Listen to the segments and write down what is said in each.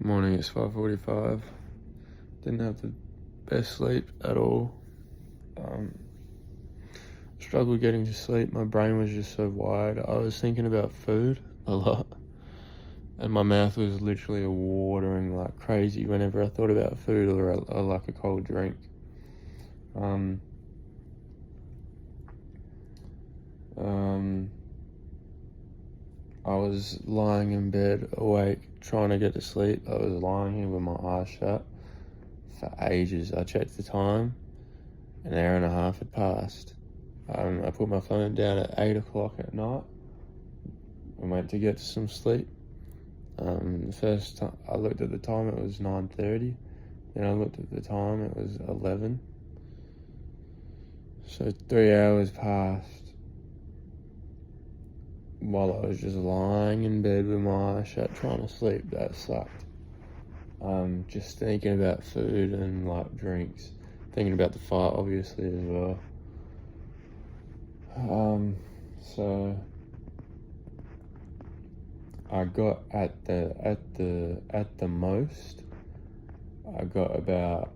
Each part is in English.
Morning, it's 5:45. Didn't have the best sleep at all. Struggled getting to sleep. My brain was just so wide. I was thinking about food a lot, and my mouth was literally watering like crazy whenever I thought about food or like a cold drink. I was lying in bed awake trying to get to sleep. I was lying here with my eyes shut for ages. I checked the time, an hour and a half had passed. I put my phone down at 8 o'clock at night and went to get some sleep. The first time I looked at the time, it was 9:30. Then I looked at the time, it was 11. So 3 hours passed while I was just lying in bed with my eyes shut trying to sleep. That sucked. Just thinking about food and like drinks, thinking about the fight obviously as well. So I got at the most, I got about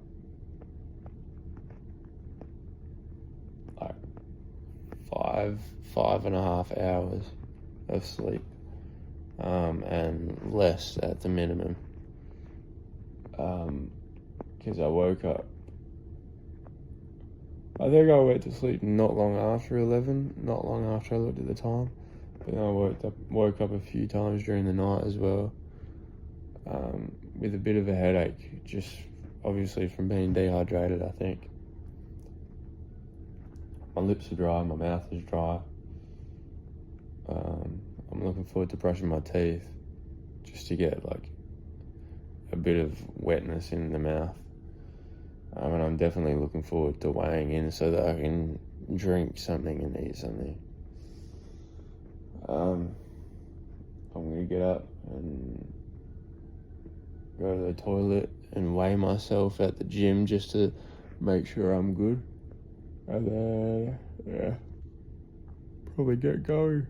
like five and a half hours of sleep, and less at the minimum, because I woke up. I think I went to sleep not long after 11, not long after I looked at the time, but then I woke up a few times during the night as well, with a bit of a headache, just obviously from being dehydrated, I think. My lips are dry, my mouth is dry. I'm looking forward to brushing my teeth, just to get like a bit of wetness in the mouth. And I'm definitely looking forward to weighing in so that I can drink something and eat something. I'm gonna get up and go to the toilet and weigh myself at the gym just to make sure I'm good. And then, yeah, probably get going.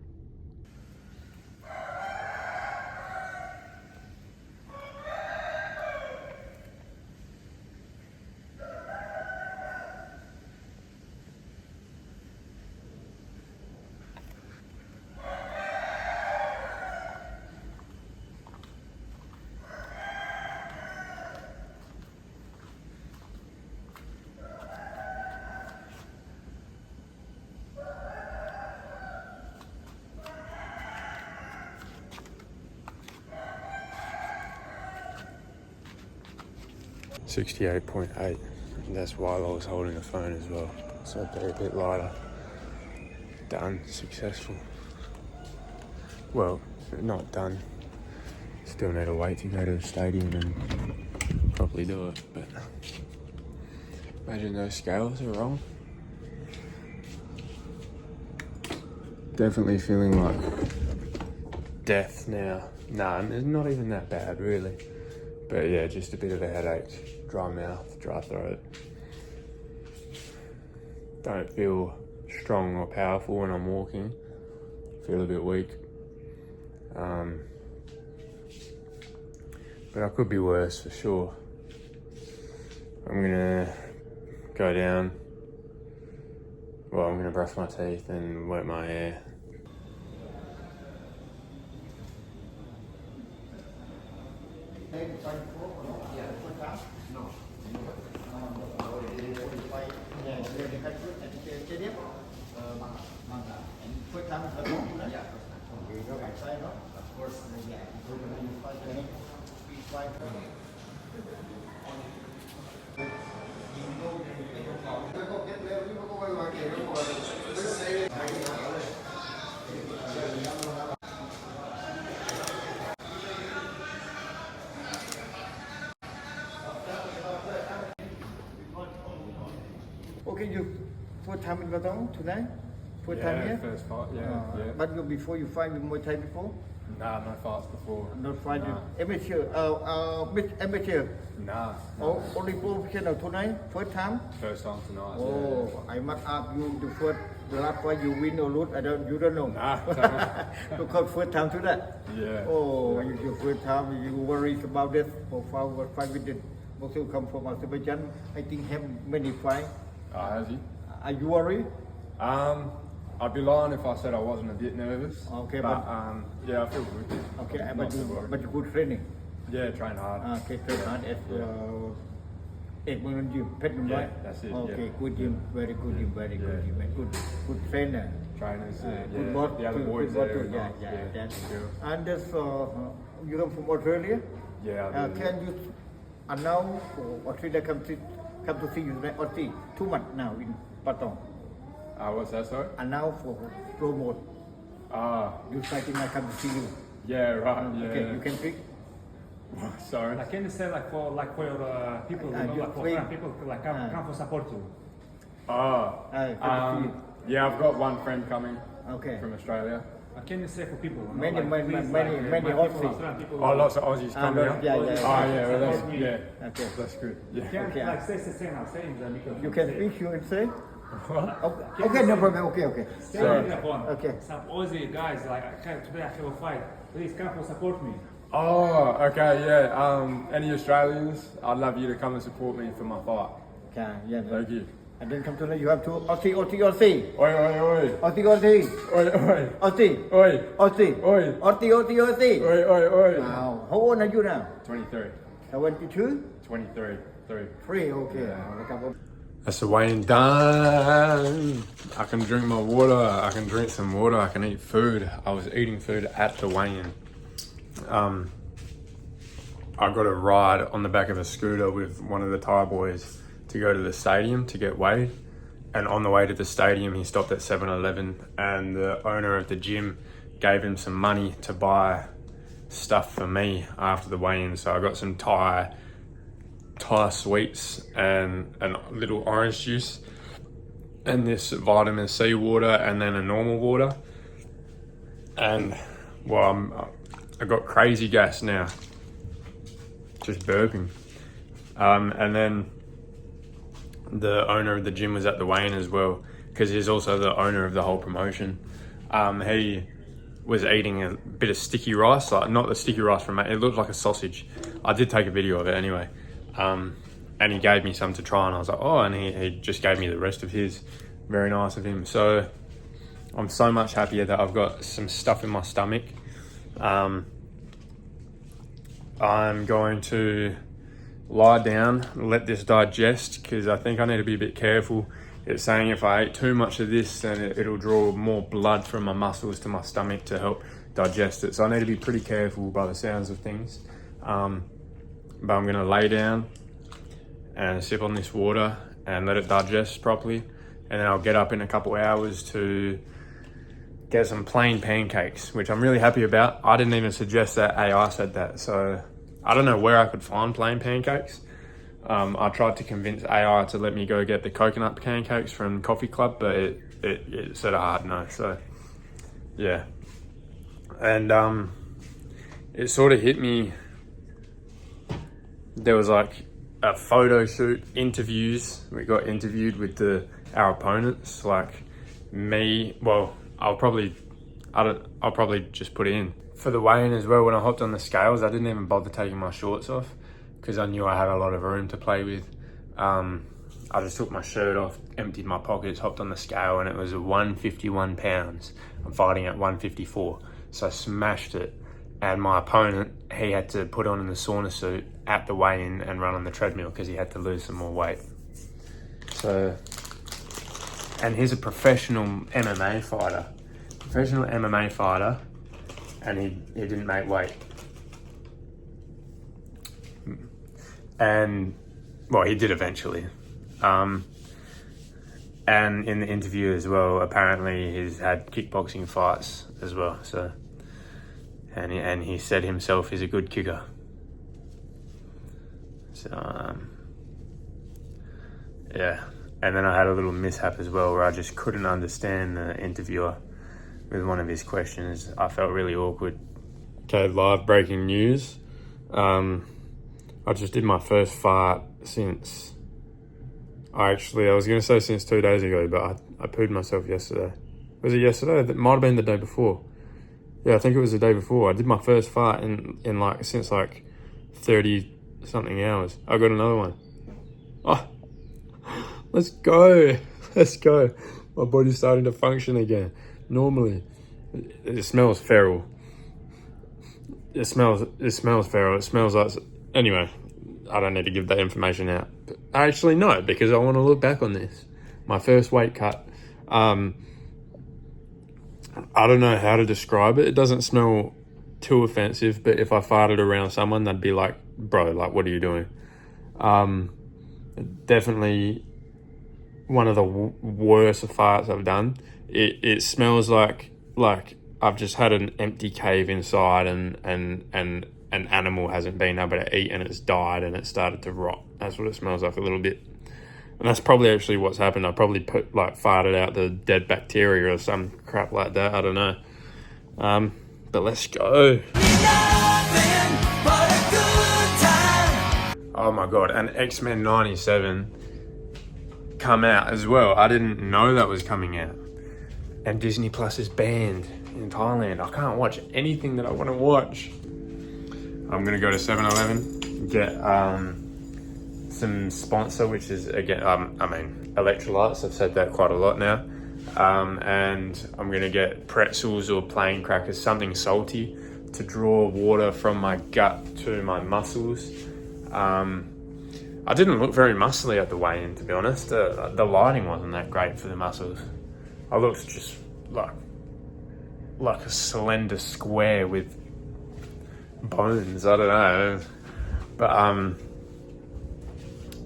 .8. That's while I was holding the phone as well, so they're a bit lighter. Done, successful. Well, not done. Still need to wait to go to the stadium and properly do it, but imagine those scales are wrong. Definitely feeling like death now. Nah, it's not even that bad really. But yeah, just a bit of a headache, dry mouth, dry throat. Don't feel strong or powerful when I'm walking. Feel a bit weak. But I could be worse for sure. I'm gonna go down. Well, I'm gonna brush my teeth and wet my hair. Okay, you first time in Batam tonight? First time here? First fight, yeah. But before you fight with Muay Thai before? Nah, no fights before. Not fight Nah. with amateur? Amateur? Nah. Oh, only professional tonight? First time? First time tonight. Oh, I must ask you the first the last fight you win or lose, you don't know. Nah, Because first time to that. Yeah. Oh, your first time you worried about this for fight with the also come from Azerbaijan. I think have many fight. Has he? Are you worried? I'd be lying if I said I wasn't a bit nervous. Okay, but but- yeah, I feel good. Okay, Not but too worried. you good training. Yeah, train hard. Okay, train hard at Edmund Gym, Pet Yeah, right? that's it, Okay, yeah. good gym, very good gym, very good Yeah. gym, and good trainer. Trainers, Good yeah. boss, The other good boys boss there. too. are Yeah, nice, that's. yeah. And this, you come from Australia. Yeah, I do. Can you announce for Australia come to see you in Aussie 2 months now in Patong? What's that, sorry? Announce for promote. You fighting I come to see you. Yeah, right, yeah. Okay, you can pick. Sorry. Like, can you say like for your people, you know, your like for friend. France, people like come for support you? Yeah, I've got one friend coming Okay. from Australia. Can you say for people? You know, Many, like, many, please, many, like, many my people, Aussies. Australian people. Oh, lots of Aussies coming no, out? yeah. Oh, yeah, well, that's, Support me. yeah. Okay. That's good. Yeah. Can Okay. like say now, say in the microphone. You can say. speak, you can say. What? Okay, no problem. Okay. Say Sorry. in the microphone. Okay. Some Aussie guys like today I have a fight. Please come for support me. Oh, okay, yeah. Any Australians, I'd love you to come and support me for my fight. Okay, yeah. Thank you. And then come to you have to Aussie. Oi, oi, oi. Aussie. Oi, oi. Aussie. Oi, Oi. oi. Aussie. Oi, oi, oi. Wow. How old are you now? 23. 22? 23. 3. 3, okay. That's the weighing done. I can drink my water. I can drink some water. I can eat food. I was eating food at the weigh-in. I got a ride on the back of a scooter with one of the Thai boys to go to the stadium to get weighed. And on the way to the stadium, he stopped at 7-Eleven, and the owner of the gym gave him some money to buy stuff for me after the weigh-in. So I got some Thai sweets and a little orange juice and this vitamin C water and then a normal water. And well, I got crazy gas now, just burping. And then the owner of the gym was at the weigh-in as well, because he's also the owner of the whole promotion. He was eating a bit of sticky rice, like not the sticky rice from it looked like a sausage. I did take a video of it anyway. And he gave me some to try, and I was like, oh, and he just gave me the rest of his. Very nice of him. So I'm so much happier that I've got some stuff in my stomach. I'm going to lie down, let this digest, because I think I need to be a bit careful. It's saying if I ate too much of this, then it'll draw more blood from my muscles to my stomach to help digest it. So I need to be pretty careful by the sounds of things. But I'm gonna lay down and sip on this water and let it digest properly. And then I'll get up in a couple hours to get some plain pancakes, which I'm really happy about. I didn't even suggest that, AI said that. So I don't know where I could find plain pancakes. I tried to convince AI to let me go get the coconut pancakes from Coffee Club, but it said a hard no. So yeah. And it sort of hit me. There was like a photo shoot, interviews. We got interviewed with our opponents, like me. Well, I'll probably just put it in for the weigh-in as well. When I hopped on the scales, I didn't even bother taking my shorts off because I knew I had a lot of room to play with. I just took my shirt off, emptied my pockets, hopped on the scale, and it was 151 pounds. I'm fighting at 154, so I smashed it. And my opponent, he had to put on in the sauna suit at the weigh-in and run on the treadmill because he had to lose some more weight. So, and he's a professional MMA fighter, and he didn't make weight. And, well, he did eventually. And in the interview as well, apparently he's had kickboxing fights as well, so. And he said himself he's a good kicker. So, yeah. And then I had a little mishap as well where I just couldn't understand the interviewer with one of his questions. I felt really awkward. Okay, live breaking news. I just did my first fight since... I was going to say since 2 days ago, but I pooed myself yesterday. Was it yesterday? That might have been the day before. Yeah, I think it was the day before. I did my first fart in like, since like 30 something hours. I got another one. Oh, let's go. Let's go. My body's starting to function again. Normally, it smells feral. It smells feral. It smells like, anyway, I don't need to give that information out. But actually, no, because I want to look back on this. My first weight cut. I don't know how to describe it. It doesn't smell too offensive, but if I farted around someone, they'd be like, bro, like, what are you doing? Definitely one of the worst farts I've done. It smells like I've just had an empty cave inside and an animal hasn't been able to eat and it's died and it started to rot. That's what it smells like a little bit. And that's probably actually what's happened. I probably farted out the dead bacteria or some crap like that. I don't know. But let's go. Oh my God. And X-Men 97 come out as well. I didn't know that was coming out. And Disney Plus is banned in Thailand. I can't watch anything that I want to watch. I'm going to go to 7-Eleven, get some sponsor, which is, again, electrolytes. I've said that quite a lot now. And I'm going to get pretzels or plain crackers, something salty to draw water from my gut to my muscles. I didn't look very muscly at the weigh-in, to be honest. The lighting wasn't that great for the muscles. I looked just like a slender square with bones. I don't know. But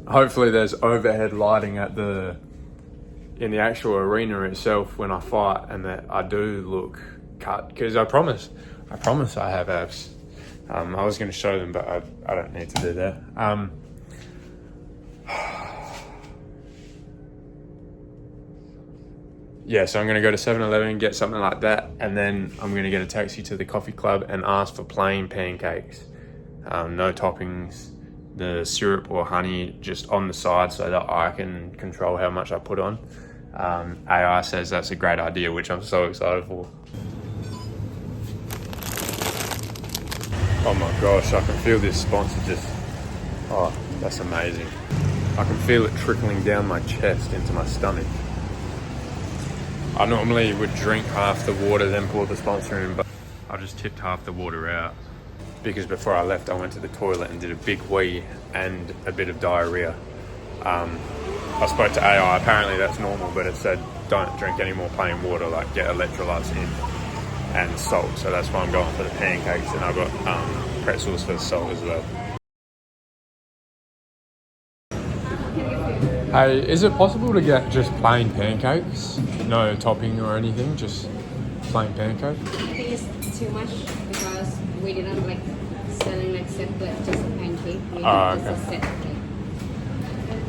hopefully there's overhead lighting in the actual arena itself when I fight, and that I do look cut, because I promise I have abs. I was going to show them, but I don't need to do that. Yeah, so I'm going to go to 7-Eleven, get something like that, and then I'm going to get a taxi to the coffee club and ask for plain pancakes. No toppings, the syrup or honey just on the side so that I can control how much I put on. AI says that's a great idea, which I'm so excited for. Oh my gosh, I can feel this sponsor just, oh, that's amazing. I can feel it trickling down my chest into my stomach. I normally would drink half the water, then pour the sponsor in, but I just tipped half the water out because before I left, I went to the toilet and did a big wee and a bit of diarrhea. I spoke to AI, apparently that's normal, but it said don't drink any more plain water, like get electrolytes in and salt. So that's why I'm going for the pancakes, and I've got pretzels for the salt as well. Hey, is it possible to get just plain pancakes? No topping or anything, just plain pancake? I think it's too much because we didn't like selling like separate just a pancake. We Okay. just a set cake.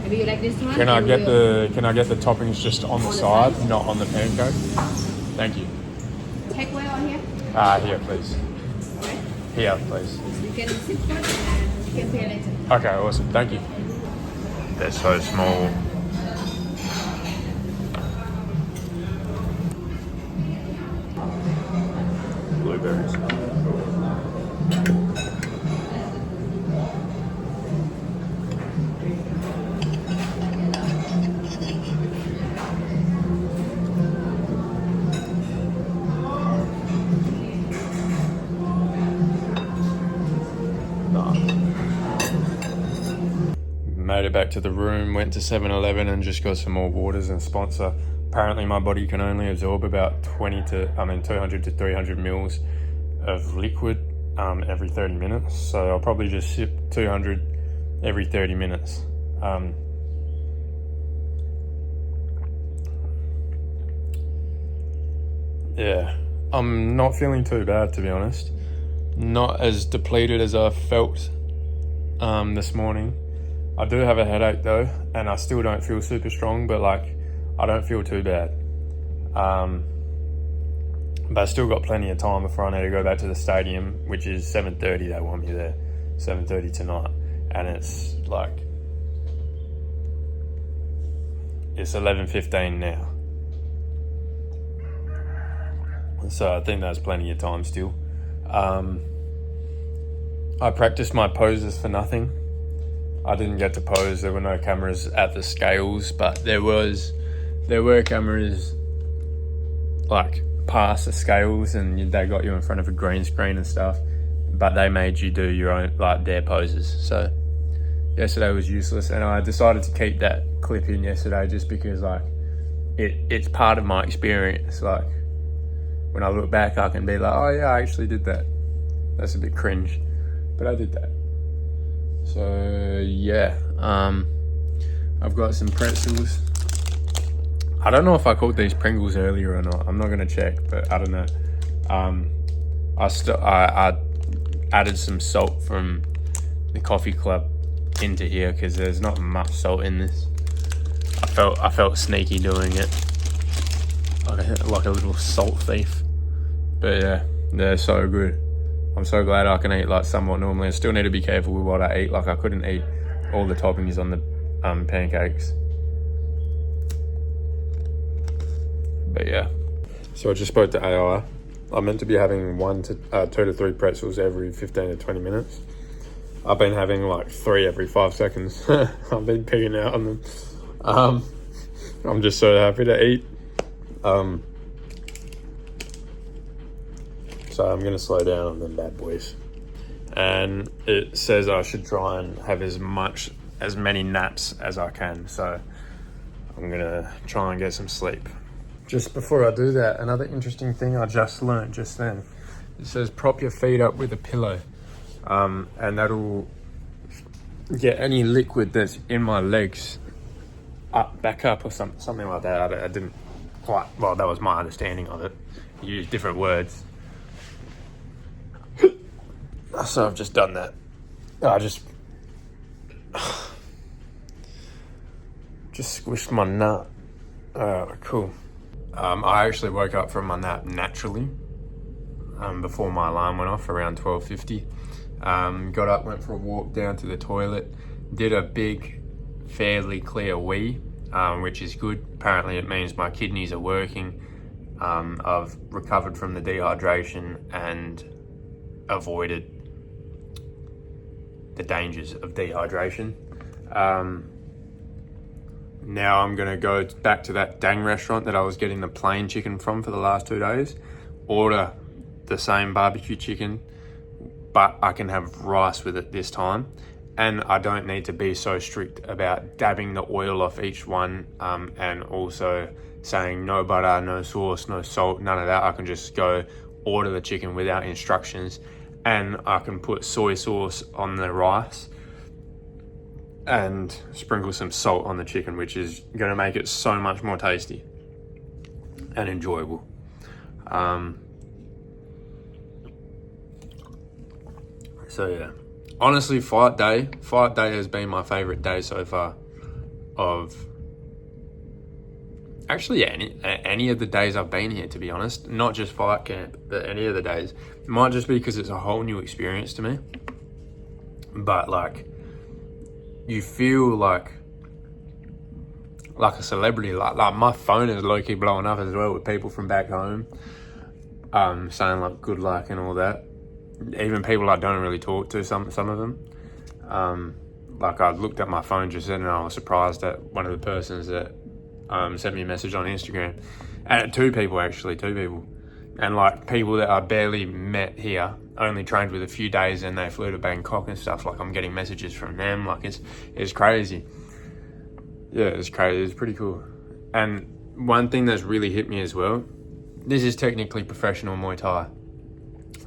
Maybe you like this one? Can I get the toppings just on the side, not on the pancake? Thank you. Takeaway on here? Here, please. Alright. Here, please. You can sit for it and you can pay later. Okay, awesome. Thank you. They're so small. Blueberries. Made it back to the room, went to 7-Eleven and just got some more waters and sponsor. Apparently my body can only absorb about 200 to 300 mils of liquid every 30 minutes. So I'll probably just sip 200 every 30 minutes. Yeah, I'm not feeling too bad, to be honest. Not as depleted as I felt this morning. I do have a headache though, and I still don't feel super strong, but like, I don't feel too bad. But I still got plenty of time before I need to go back to the stadium, which is 7:30, they want me there, 7:30 tonight. And it's like, it's 11:15 now. So I think that's plenty of time still. I practiced my poses for nothing. I didn't get to pose. There were no cameras at the scales, but there were cameras like past the scales, and they got you in front of a green screen and stuff. But they made you do your own, like, their poses. So yesterday was useless, and I decided to keep that clip in yesterday just because, like, it's part of my experience. Like, when I look back, I can be like, oh yeah, I actually did that. That's a bit cringe, but I did that. So yeah, I've got some pretzels. I don't know if I called these Pringles earlier or not. I'm not gonna check, but I don't know. I added some salt from the coffee club into here because there's not much salt in this. I felt sneaky doing it, like a little salt thief. But yeah, they're so good. I'm so glad I can eat like somewhat normally. I still need to be careful with what I eat. Like, I couldn't eat all the toppings on the pancakes. But yeah, so I just spoke to AI. I'm meant to be having 2 to 3 pretzels every 15 to 20 minutes. I've been having like 3 every 5 seconds. I've been pigging out on them. I'm just so happy to eat. So I'm gonna slow down on them bad boys. And it says I should try and have as many naps as I can. So I'm gonna try and get some sleep. Just before I do that, another interesting thing I just learned just then. It says prop your feet up with a pillow, and that'll get any liquid that's in my legs back up or something like that. I didn't quite, well, that was my understanding of it. You use different words. So I've just done that. I just squished my nut. Cool. I actually woke up from my nap naturally before my alarm went off around 12:50. Got up, went for a walk down to the toilet, did a big, fairly clear wee, which is good. Apparently it means my kidneys are working. I've recovered from the dehydration and avoided the dangers of dehydration. Now I'm gonna go back to that dang restaurant that I was getting the plain chicken from for the last 2 days, order the same barbecue chicken, but I can have rice with it this time. And I don't need to be so strict about dabbing the oil off each one, and also saying no butter, no sauce, no salt, none of that. I can just go order the chicken without instructions, and I can put soy sauce on the rice and sprinkle some salt on the chicken, which is going to make it so much more tasty and enjoyable. So yeah, honestly, fight day has been my favorite day so far. Of actually any of the days I've been here, to be honest, not just fight camp, but any of the days. It might just be because it's a whole new experience to me, but like, you feel like a celebrity. Like my phone is low-key blowing up as well with people from back home, saying like good luck and all that. Even people I don't really talk to, some of them. Like, I looked at my phone just then and I was surprised at one of the persons that sent me a message on Instagram. And 2 people. And like, people that I barely met here, only trained with a few days, and they flew to Bangkok and stuff. Like, I'm getting messages from them. Like, it's crazy. Yeah, it's crazy. It's pretty cool. And one thing that's really hit me as well, this is technically professional Muay Thai.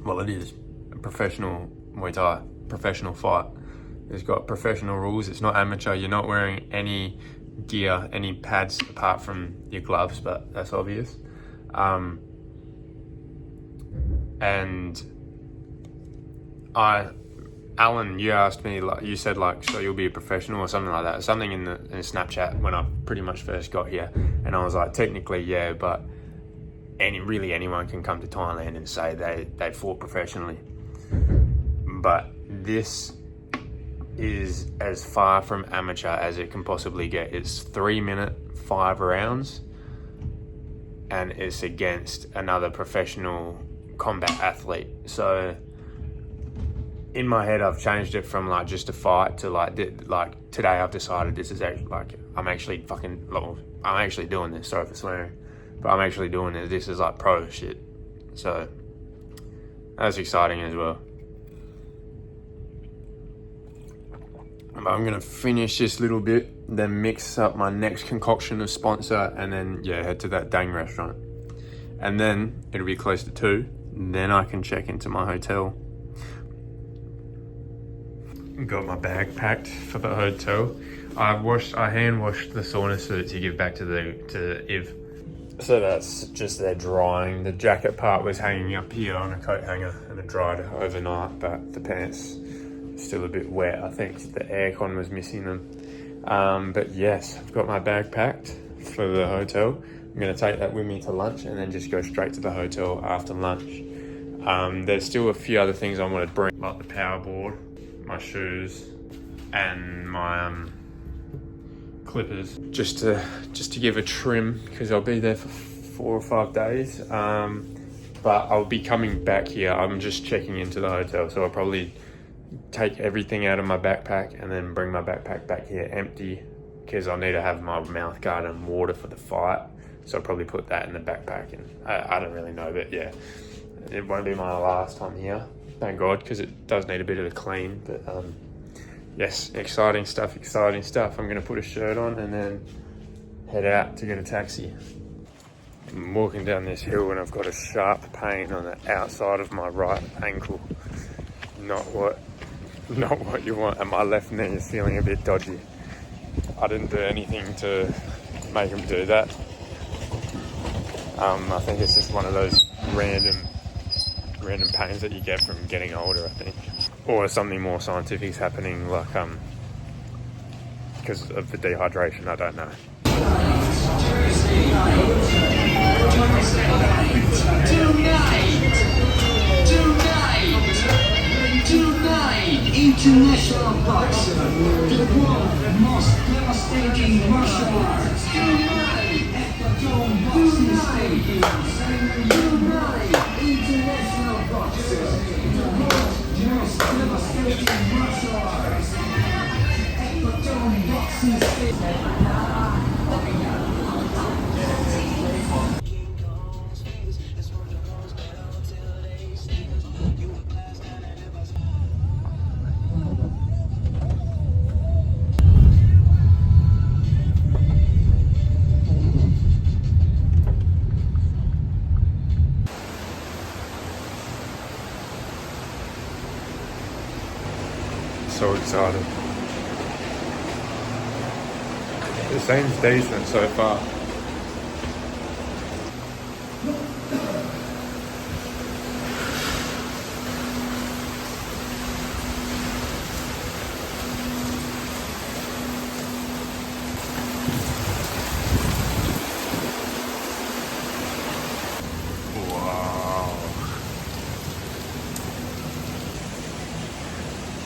Well, it is a professional Muay Thai, professional fight. It's got professional rules. It's not amateur. You're not wearing any gear, any pads apart from your gloves, but that's obvious. And Alan, you asked me, like, you said like, so you'll be a professional or something like that, something in Snapchat when I pretty much first got here, and I was like, technically, yeah, but anyone can come to Thailand and say they fought professionally. But this is as far from amateur as it can possibly get. It's 3 minute, 5 rounds, and it's against another professional combat athlete. So in my head, I've changed it from like just a fight to like today I've decided this is actually like I'm actually doing this. Sorry for swearing, but I'm actually doing this. This is like pro shit. So that's exciting as well. But I'm gonna finish this little bit, then mix up my next concoction of sponsor, and then head to that dang restaurant. And then it'll be close to 2. Then I can check into my hotel. Got my bag packed for the hotel. I hand washed the sauna suit to give back to Iv. So that's just there drying. The jacket part was hanging up here on a coat hanger and it dried overnight, but the pants still a bit wet. I think the aircon was missing them. But yes, I've got my bag packed for the hotel. I'm gonna take that with me to lunch and then just go straight to the hotel after lunch. There's still a few other things I want to bring, like the power board, my shoes, and my clippers, just to give a trim, because I'll be there for 4 or 5 days. But I'll be coming back here. I'm just checking into the hotel, so I'll probably take everything out of my backpack and then bring my backpack back here empty, because I'll need to have my mouth guard and water for the fight. So I'll probably put that in the backpack, and I don't really know, but yeah, it won't be my last time here, thank God, because it does need a bit of a clean. But yes, exciting stuff. I'm gonna put a shirt on and then head out to get a taxi. I'm walking down this hill and I've got a sharp pain on the outside of my right ankle. Not what you want, and my left knee is feeling a bit dodgy. I didn't do anything to make him do that. I think it's just one of those random pains that you get from getting older, I think. Or something more scientific is happening, like because of the dehydration, I don't know. Tonight, international boxer, the world's most devastating martial arts. Tonight, at the Dome Boxing Stadium. Tonight, international boxer, the world's most devastating martial arts. At the Dome Boxing Stadium. So excited. It seems decent so far. Wow.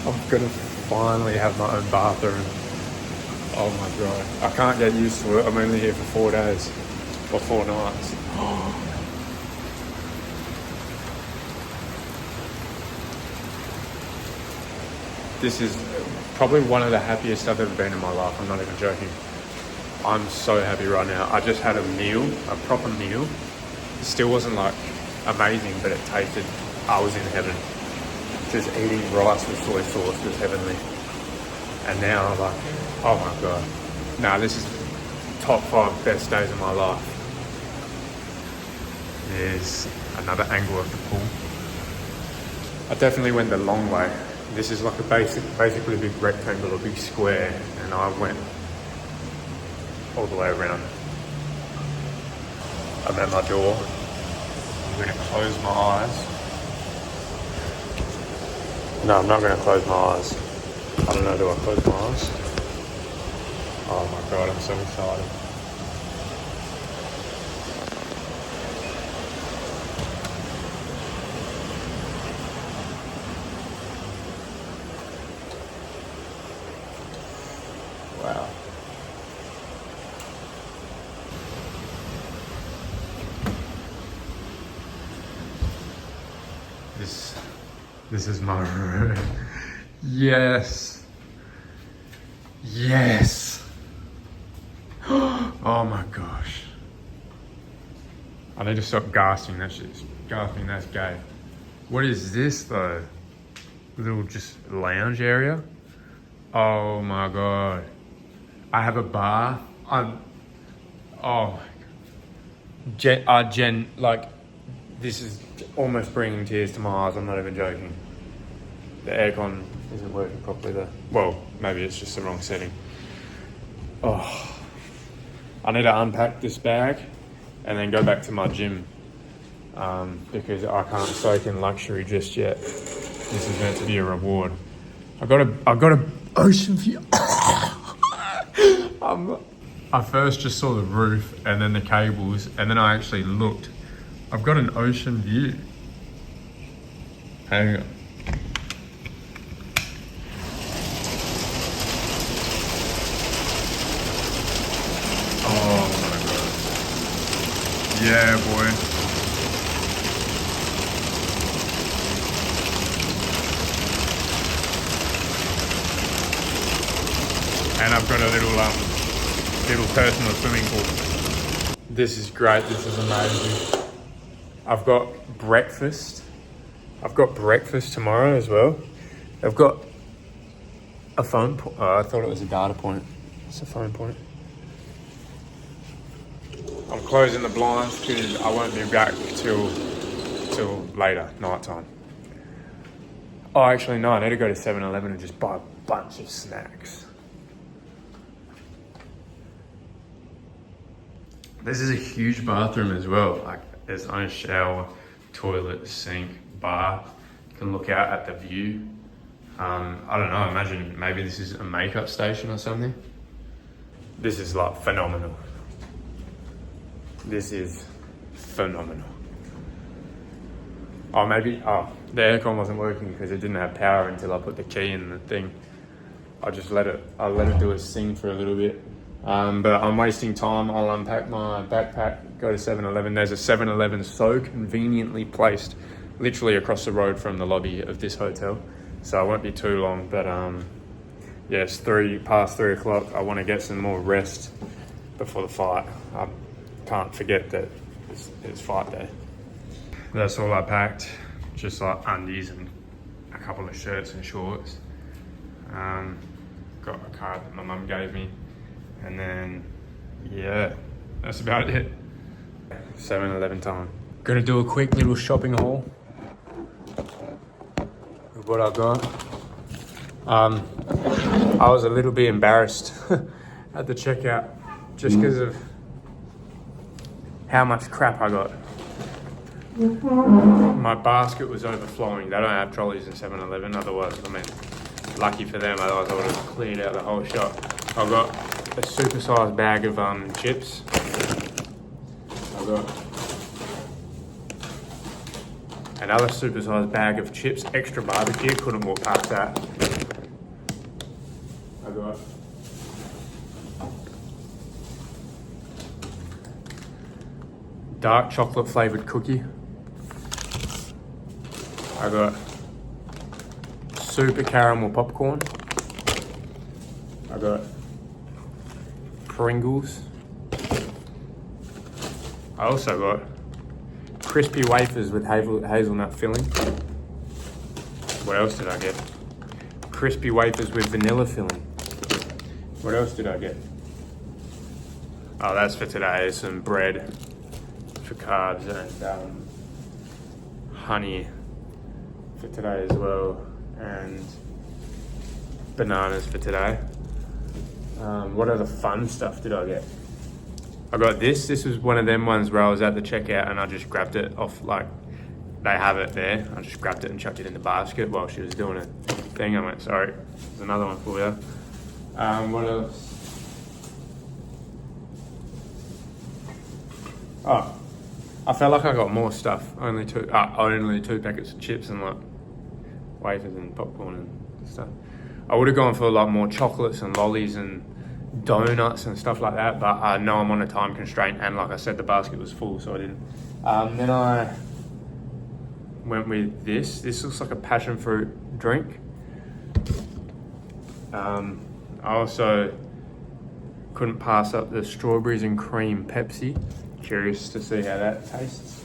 I'm gonna finally have my own bathroom. Oh my God. I can't get used to it. I'm only here for 4 days. Or 4 nights. This is probably one of the happiest I've ever been in my life. I'm not even joking. I'm so happy right now. I just had a meal, a proper meal. It still wasn't like amazing, but it tasted, I was in heaven. Just eating rice with soy sauce was heavenly. And now I'm like, oh my God. Nah, this is top 5 best days of my life. There's another angle of the pool. I definitely went the long way. This is like a basically a big rectangle, a big square, and I went all the way around. I'm at my door. I'm gonna close my eyes. No, I'm not gonna close my eyes. I don't know, do I close my eyes? Oh my God, I'm so excited. Wow. This is my room. Yes. Yes. Oh my gosh. I need to stop gasping. That shit's gasping. That's gay. What is this though? Little just lounge area. Oh my god. I have a bar. Oh my god. Jen, like, this is almost bringing tears to my eyes. I'm not even joking. The aircon isn't working properly there. Well, maybe it's just the wrong setting. Oh, I need to unpack this bag and then go back to my gym because I can't soak in luxury just yet. This is meant to be a reward. I got a ocean view. I first just saw the roof and then the cables, and then I actually looked. I've got an ocean view. Hang on. Oh my god. Yeah, boy. And I've got a little personal swimming pool. This is great. This is amazing. I've got breakfast. I've got breakfast tomorrow as well. I've got a phone point. Oh, I thought it was a data point. It's a phone point. I'm closing the blinds because I won't be back till later, night time. Oh, actually, no, I need to go to 7-Eleven and just buy a bunch of snacks. This is a huge bathroom as well. Like, there's no shower, toilet, sink, bar. You can look out at the view. I don't know, imagine maybe this is a makeup station or something. This is like phenomenal. This is phenomenal. Oh, maybe, the aircon wasn't working because it didn't have power until I put the key in the thing. I'll let it do its thing for a little bit. But I'm wasting time. I'll unpack my backpack, go to 7-Eleven. There's a 7-Eleven so conveniently placed literally across the road from the lobby of this hotel. So I won't be too long, but yeah, it's past 3 o'clock. I want to get some more rest before the fight. I can't forget that it's fight day. That's all I packed, just like undies and a couple of shirts and shorts. Got a card that my mum gave me. And then, yeah, that's about it. 7-Eleven time. Gonna do a quick little shopping haul with what I got. I was a little bit embarrassed at the checkout just because of how much crap I got. My basket was overflowing. They don't have trolleys in 7-Eleven, otherwise, I mean, lucky for them, otherwise I would have cleared out the whole shop. I got a supersized bag of chips. I got another supersized bag of chips, extra barbecue, couldn't walk past that. I got dark chocolate flavoured cookie. I got super caramel popcorn. I got Pringles. I also got crispy wafers with hazelnut filling. What else did I get? Crispy wafers with vanilla filling. What else did I get? Oh, that's for today. Some bread for carbs and honey for today as well, and bananas for today. What other fun stuff did I get? I got this. This was one of them ones where I was at the checkout and I just grabbed it off, like, they have it there. I just grabbed it and chucked it in the basket while she was doing a thing. I went, sorry, there's another one for you. What else? Oh, I felt like I got more stuff. Only two packets of chips and like wafers and popcorn and stuff. I would have gone for like more chocolates and lollies and donuts and stuff like that, but I know I'm on a time constraint, and like I said, the basket was full, so I didn't. Then went with this. This looks like a passion fruit drink. I also couldn't pass up the strawberries and cream Pepsi. Curious to see how that tastes.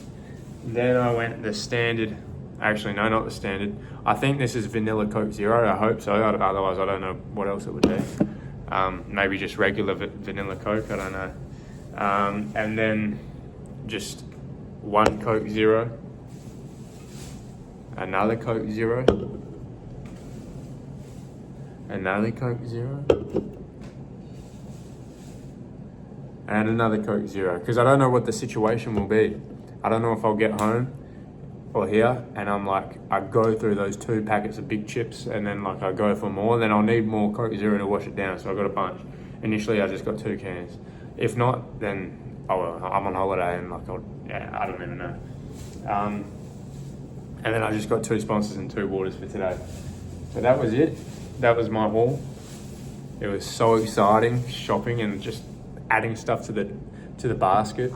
Then I went the standard, actually no, not the standard. I think this is vanilla Coke Zero, I hope so, otherwise I don't know what else it would be. Maybe just regular vanilla Coke, I don't know. And then just one Coke Zero, another Coke Zero, another Coke Zero, and another Coke Zero, because I don't know what the situation will be. I don't know if I'll get home or here and I'm like, I go through those 2 packets of big chips and then like I go for more, then I'll need more Coke Zero to wash it down, so I got a bunch. Initially I just got 2 cans. If not, then I'm on holiday and like, I don't even know. And then I just got 2 sponsors and 2 waters for today. So that was it. That was my haul. It was so exciting shopping and just adding stuff to the basket.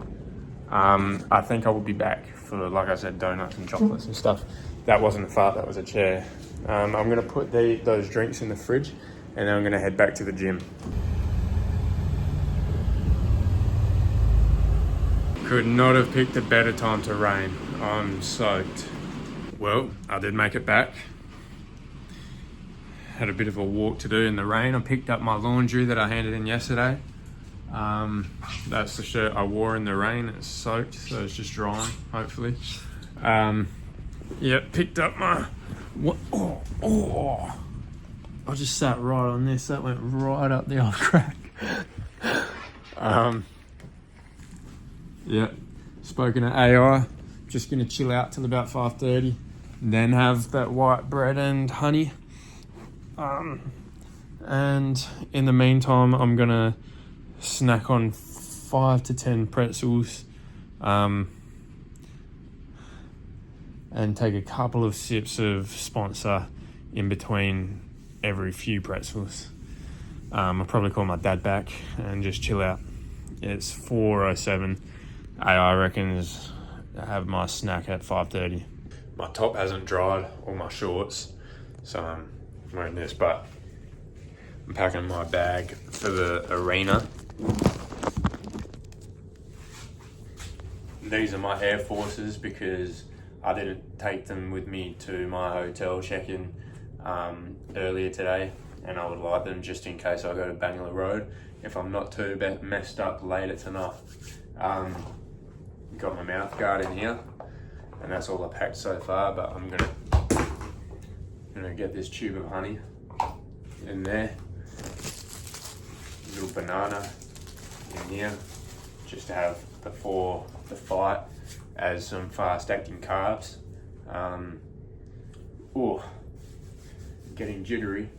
I think I will be back for, like I said, donuts and chocolates and stuff. That wasn't a fart, that was a chair. I'm gonna put those drinks in the fridge and then I'm gonna head back to the gym. Could not have picked a better time to rain. I'm soaked. Well, I did make it back. Had a bit of a walk to do in the rain. I picked up my laundry that I handed in yesterday. That's the shirt I wore in the rain. It's soaked, so it's just drying, hopefully. Yeah, picked up my... I just sat right on this. That went right up the old crack. Yeah, spoken to AI. Just gonna chill out till about 5:30, then have that white bread and honey. And in the meantime, I'm gonna snack on 5 to 10 pretzels, and take a couple of sips of sponsor in between every few pretzels. I'll probably call my dad back and just chill out. It's 4:07. AI reckons I have my snack at 5:30. My top hasn't dried, or my shorts, so I'm wearing this, but I'm packing my bag for the arena. These are my Air Forces because I didn't take them with me to my hotel check-in earlier today, and I would like them just in case I go to Bangla Road if I'm not too messed up later tonight. Got my mouth guard in here, and that's all I packed so far, but I'm gonna get this tube of honey in there, little banana in here, just to have before the fight as some fast-acting carbs. Getting jittery.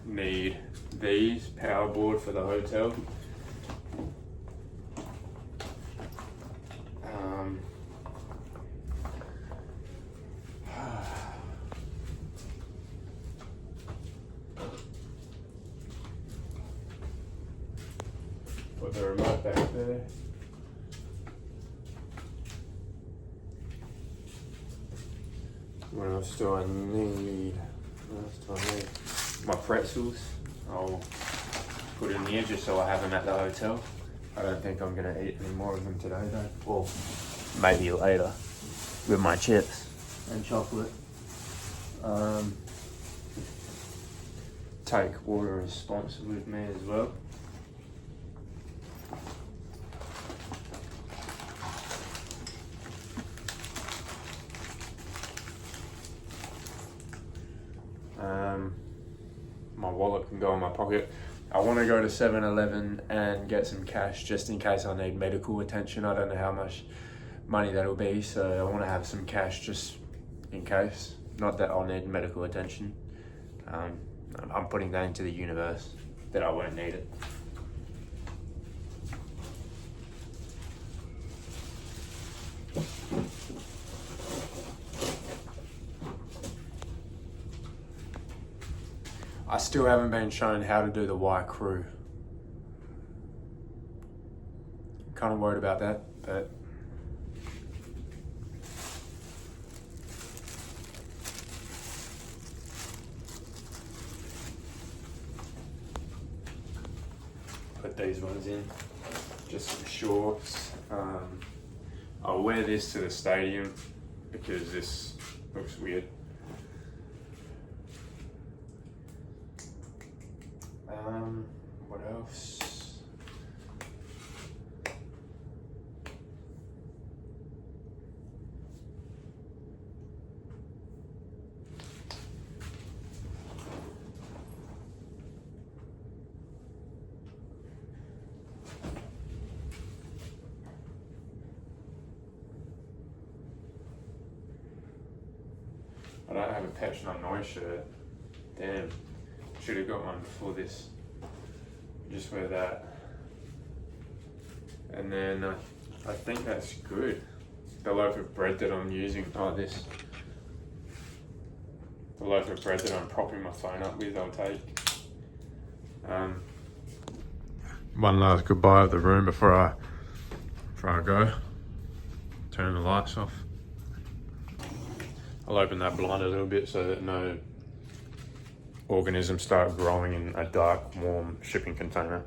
Need these power board for the hotel. Put the remote back there. What else do I need? My pretzels. I'll put in here just so I have them at the hotel. I don't think I'm gonna eat any more of them today though. Well, maybe later with my chips and chocolate. Take water and sponsor with me as well. My wallet can go in my pocket. I want to go to 7-Eleven and get some cash just in case I need medical attention. I don't know how much money that'll be, so I want to have some cash just in case. Not that I'll need medical attention. I'm putting that into the universe that I won't need it. I still haven't been shown how to do the Y crew. Kind of worried about that, but put these ones in, just some shorts. I'll wear this to the stadium because this looks weird. What else? I don't have a patch on noise shirt. Damn. Should have got one before this. Just wear that. And then I think that's good. The loaf of bread that I'm using, this. The loaf of bread that I'm propping my phone up with, I'll take. One last goodbye of the room before I go. Turn the lights off. I'll open that blind a little bit so that no organisms start growing in a dark, warm shipping container.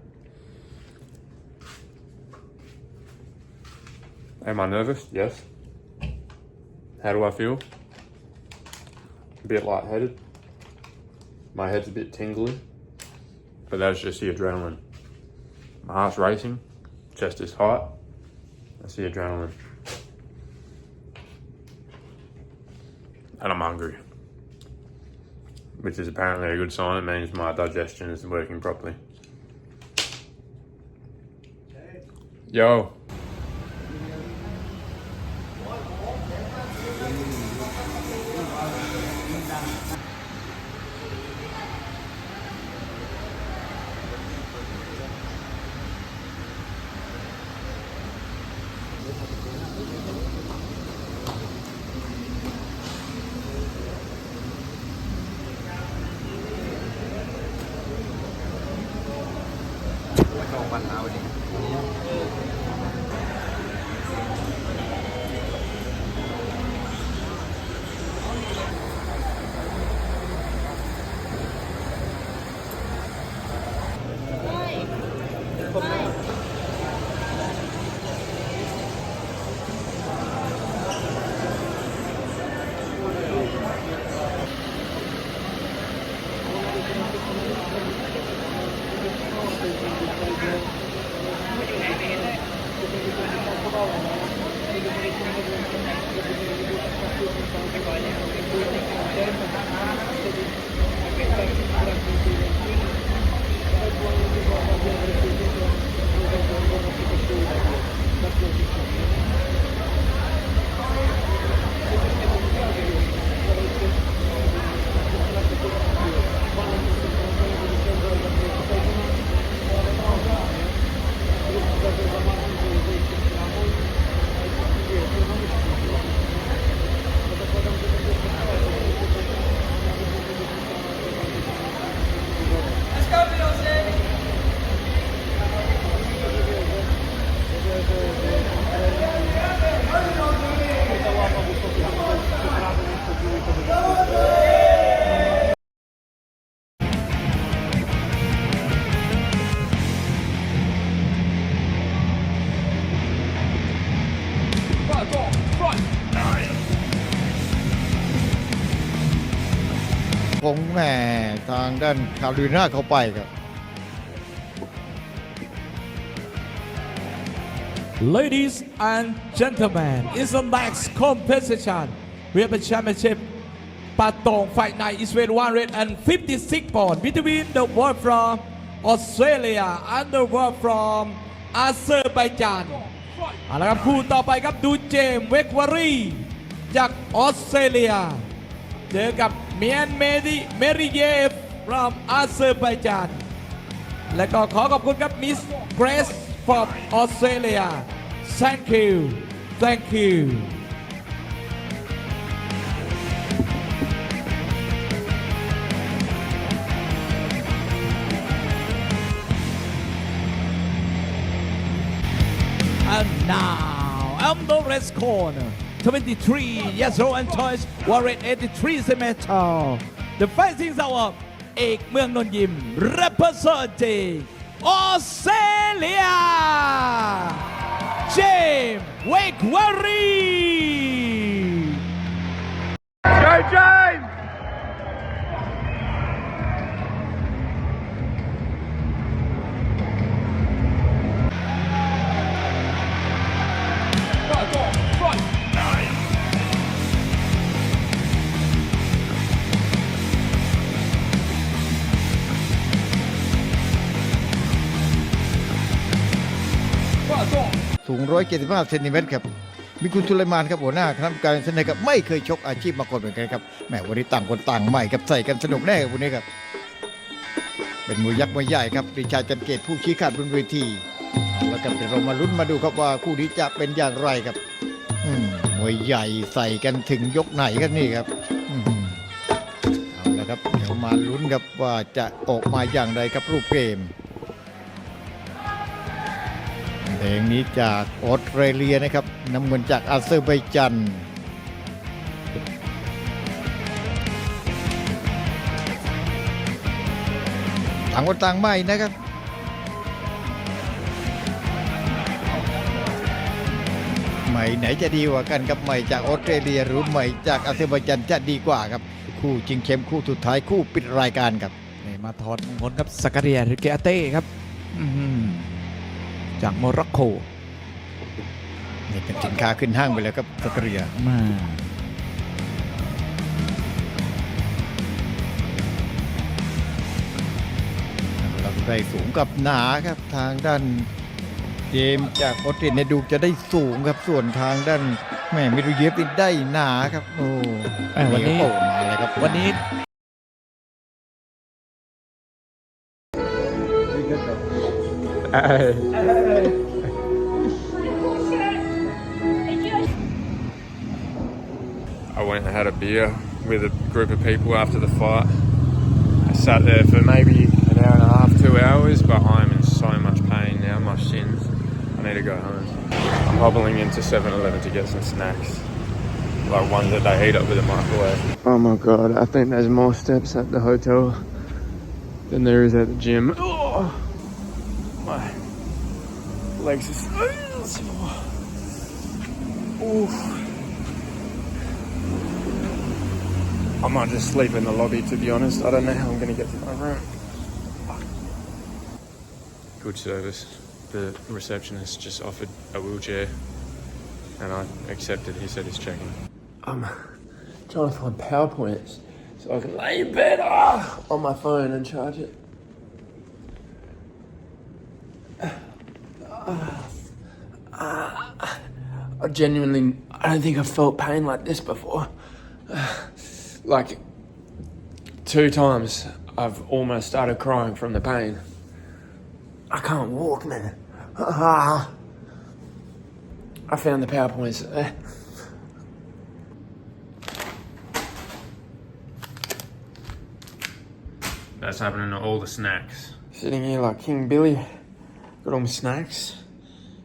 Am I nervous? Yes. How do I feel? A bit lightheaded. My head's a bit tingly, but that's just the adrenaline. My heart's racing, chest is tight. That's the adrenaline. And I'm hungry, which is apparently a good sign. It means my digestion is working properly. Yo.ของแหมทางด้านคาริน่าเข้าไปครับ Ladies and gentlemen, it's the next competition. We have a championship. Patong fight night is weight 156 pounds between the world from Australia and the world from Azerbaijan. เอาละครับคู่ต่อไปครับดูเจมส์เวกวารีจากออสเตรเลียเจอกับเมียนเมริเยฟ from Azerbaijan และก็ขอขอบคุณครับมิสเกรซ from Australia. Thank you. Thank you. Now, on the red corner, 23 years old and choice, 183 centimeters. The fighting our เอกเมืองนนท์ยิม representing Australia, James Wakewari. Go, James!สูง 175 เซนติเมตรครับมีคุณสุไลมานครับหัวหน้าคณะกรรมการเส้นครับไม่เคยชกอาชีพมาก่อนเหมือนกันครับแหมวันนี้ต่างคนต่างใหม่ครับใส่กันสนุกแน่ครับวันนี้ครับเป็นมวยยักษ์มวยใหญ่ครับปรีชาจันเกตผู้ชี้ขาดบนเวทีแล้วกันเดี๋ยวเรามาลุ้นมาดูครับว่าคู่นี้จะเป็นอย่างไรครับมวยใหญ่ใส่กันถึงยกไหนครับนี่ครับเอาละครับเดี๋ยวมาลุ้นครับว่าจะออกมาอย่างไรครับรูปเกมเพลงนี้จากออสเตรเลียนะครับน้ำเงินจากอาเซอร์ไบจันต่างคนต่างใหม่นะครับใหม่ไหนจะดีกว่ากันกับใหม่จากออสเตรเลียหรือใหม่จากอาเซอร์ไบจันจะดีกว่าครับคู่ชิงแชมป์คู่สุดท้ายคู่ปิดรายการครับ นี่มาถอดมงคลครับสกาเรียหรือเกอาเต้ครับจากโมร็อกโก นี่เป็นสินค้าขึ้นห้างไปแล้วครับสกเรียมาเราได้สูงกับหนาครับทางด้านเจมส์จากออสเตรเลียดูจะได้สูงครับส่วนทางด้านแม่มิรูเยฟได้หนาครับโอ้วันนี้มาเลยครับวันนี้ I went and had a beer with a group of people after the fight. I sat there for maybe an hour and a half, 2 hours, but I'm in so much pain now, my shins. I need to go home. I'm hobbling into 7-Eleven to get some snacks, like ones that they heat up with a microwave. Oh my god, I think there's more steps at the hotel than there is at the gym. Oh, my legs are so... Oof. I might just sleep in the lobby, to be honest. I don't know how I'm going to get to my room. Good service. The receptionist just offered a wheelchair and I accepted. He said he's checking. I'm trying to find PowerPoints so I can lay in bed on my phone and charge it. I genuinely, I don't think I've felt pain like this before. Like 2 times I've almost started crying from the pain. I can't walk, man. I found the PowerPoints. That's happening to all the snacks. Sitting here like King Billy. Got all my snacks.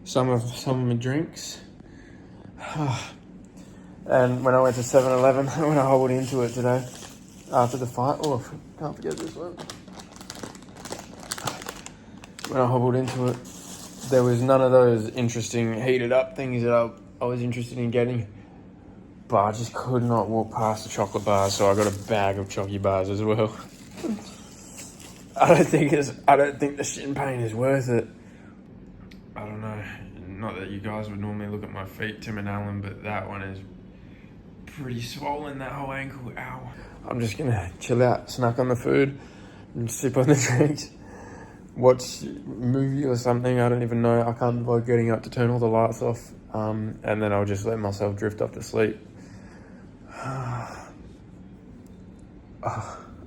Some of my drinks. And when I went to 7-Eleven, when I hobbled into it today, after the fight, can't forget this one. When I hobbled into it, there was none of those interesting heated up things that I was interested in getting. But I just could not walk past the chocolate bars, so I got a bag of chocolate bars as well. I don't think the shin pain is worth it. I don't know. Not that you guys would normally look at my feet, Tim and Alan, but that one is pretty swollen, that whole ankle. Ow. I'm just gonna chill out, snack on the food, and sip on the drinks. Watch a movie or something, I don't even know. I can't avoid getting up to turn all the lights off, and then I'll just let myself drift off to sleep.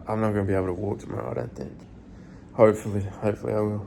I'm not gonna be able to walk tomorrow, I don't think. Hopefully I will.